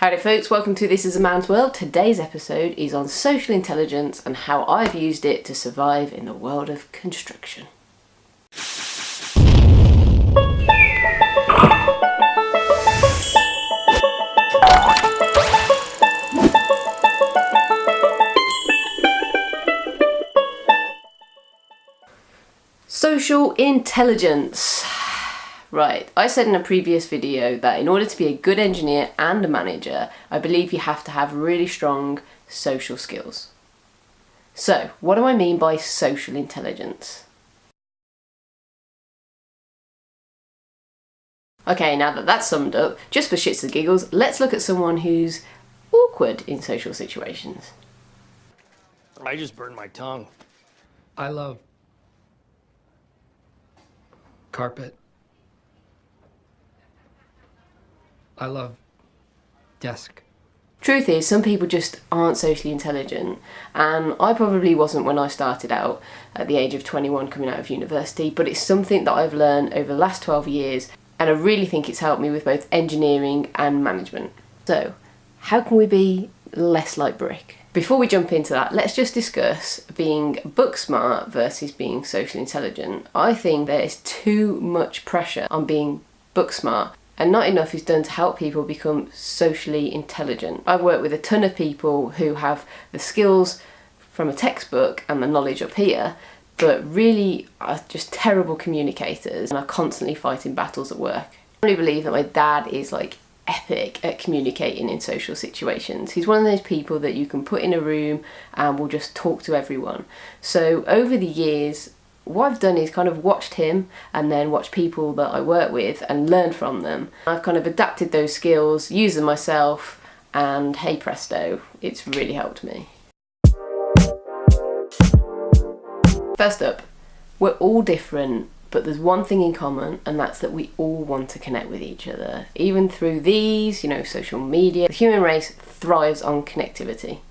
Howdy folks, welcome to This Is a Man's World. Today's episode is on social intelligence and how I've used it to survive in the world of construction. Social intelligence. Right, I said in a previous video that in order to be a good engineer and a manager, I believe you have to have really strong social skills. So, what do I mean by social intelligence? Okay, now that that's summed up, just for shits and giggles, let's look at someone who's awkward in social situations. I just burned my tongue. I love carpet. I love desk. Truth is, some people just aren't socially intelligent, and I probably wasn't when I started out at the age of 21 coming out of university, but it's something that I've learned over the last 12 years, and I really think it's helped me with both engineering and management. So, how can we be less like brick? Before we jump into that, let's just discuss being book smart versus being socially intelligent. I think there is too much pressure on being book smart, and not enough is done to help people become socially intelligent. I've worked with a ton of people who have the skills from a textbook and the knowledge up here, but really are just terrible communicators and are constantly fighting battles at work. I really believe that my dad is like epic at communicating in social situations. He's one of those people that you can put in a room and will just talk to everyone. So over the years, what I've done is kind of watched him and then watched people that I work with and learned from them. I've kind of adapted those skills, used them myself, and hey presto, it's really helped me. First up, we're all different, but there's one thing in common, and that's that we all want to connect with each other. Even through these, social media, the human race thrives on connectivity.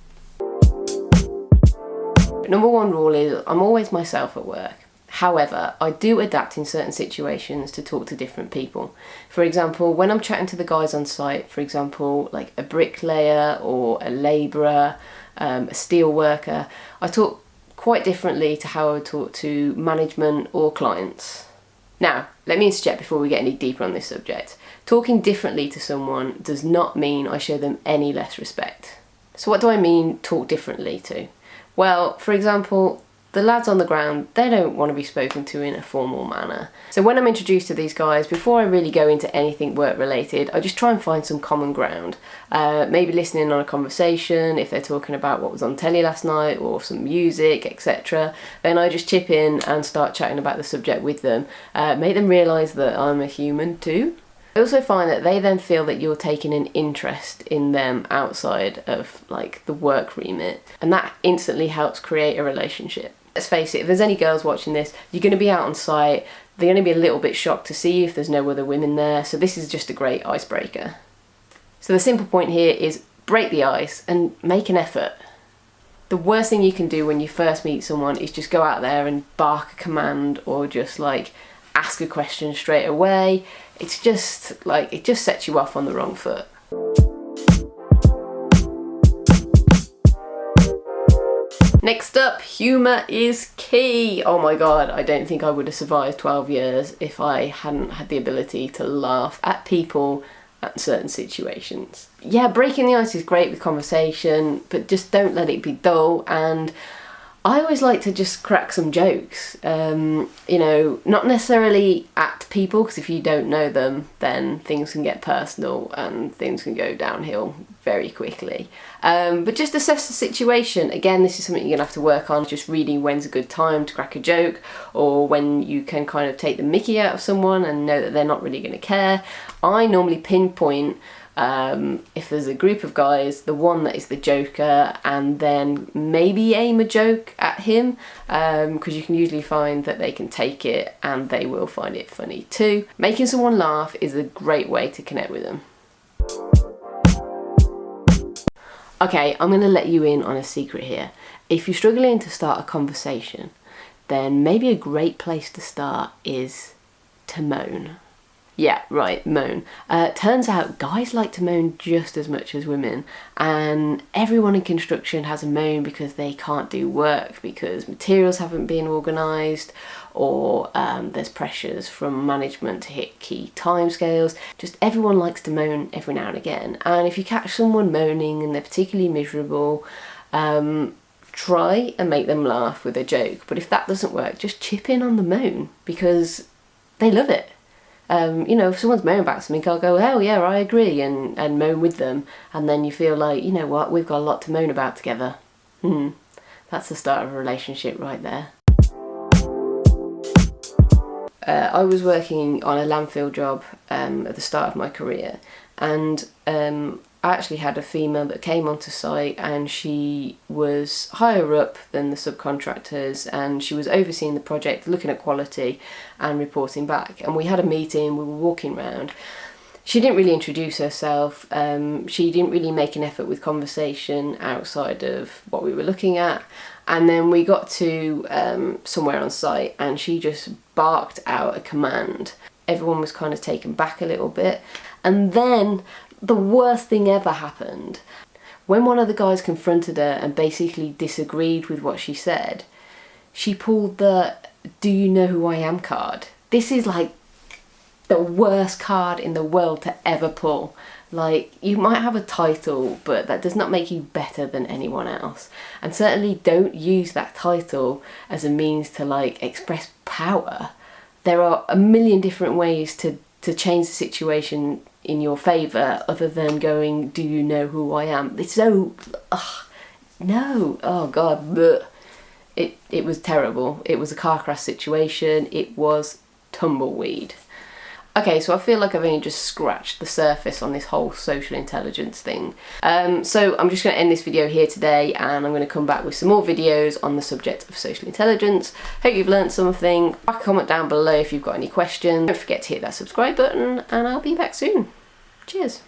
Number one rule is I'm always myself at work. However, I do adapt in certain situations to talk to different people. For example, when I'm chatting to the guys on site, for example, like a bricklayer or a labourer, a steel worker, I talk quite differently to how I would talk to management or clients. Now, let me interject before we get any deeper on this subject. Talking differently to someone does not mean I show them any less respect. So what do I mean talk differently to? Well, for example, the lads on the ground, they don't want to be spoken to in a formal manner. So when I'm introduced to these guys, before I really go into anything work related, I just try and find some common ground. Maybe listening on a conversation, if they're talking about what was on telly last night or some music, etc. Then I just chip in and start chatting about the subject with them. Make them realise that I'm a human too. I also find that they then feel that you're taking an interest in them outside of the work remit, and that instantly helps create a relationship. Let's face it, if there's any girls watching this, you're going to be out on site, they're going to be a little bit shocked to see if there's no other women there, so this is just a great icebreaker. So the simple point here is break the ice and make an effort. The worst thing you can do when you first meet someone is just go out there and bark a command or just ask a question straight away. It's just it just sets you off on the wrong foot. Next up, humour is key. Oh my god, I don't think I would have survived 12 years if I hadn't had the ability to laugh at people at certain situations. Yeah, breaking the ice is great with conversation, but just don't let it be dull, and I always like to just crack some jokes, not necessarily at people, because if you don't know them, then things can get personal and things can go downhill very quickly. But just assess the situation. Again, this is something you're going to have to work on, just reading when's a good time to crack a joke, or when you can kind of take the mickey out of someone and know that they're not really going to care. I normally pinpoint if there's a group of guys, the one that is the joker, and then maybe aim a joke at him, because you can usually find that they can take it and they will find it funny too. Making someone laugh is a great way to connect with them. Okay, I'm going to let you in on a secret here. If you're struggling to start a conversation, then maybe a great place to start is to moan. Yeah, right, moan. Turns out guys like to moan just as much as women, and everyone in construction has a moan because they can't do work because materials haven't been organised, or there's pressures from management to hit key timescales. Just everyone likes to moan every now and again, and if you catch someone moaning and they're particularly miserable, try and make them laugh with a joke. But if that doesn't work, just chip in on the moan because they love it. You know, if someone's moaning about something, I'll go, hell yeah, I agree, and moan with them, and then you feel like, you know what, we've got a lot to moan about together. That's the start of a relationship right there. I was working on a landfill job at the start of my career, and I actually had a female that came onto site, and she was higher up than the subcontractors, and she was overseeing the project, looking at quality and reporting back. And we had a meeting, we were walking around. She didn't really introduce herself, she didn't really make an effort with conversation outside of what we were looking at. And then we got to somewhere on site, and she just barked out a command. Everyone was kind of taken back a little bit. And then the worst thing ever happened. When one of the guys confronted her and basically disagreed with what she said, she pulled the "do you know who I am" card. This is like the worst card in the world to ever pull. Like, you might have a title, but that does not make you better than anyone else. And certainly don't use that title as a means to like express power. There are a million different ways to change the situation in your favour other than going, "do you know who I am?" It's so... no. Oh God. Blech. It was terrible. It was a car crash situation. It was tumbleweed. Okay, so I feel like I've only just scratched the surface on this whole social intelligence thing. So I'm just going to end this video here today, and I'm going to come back with some more videos on the subject of social intelligence. Hope you've learned something. Back a comment down below if you've got any questions. Don't forget to hit that subscribe button, and I'll be back soon. Cheers.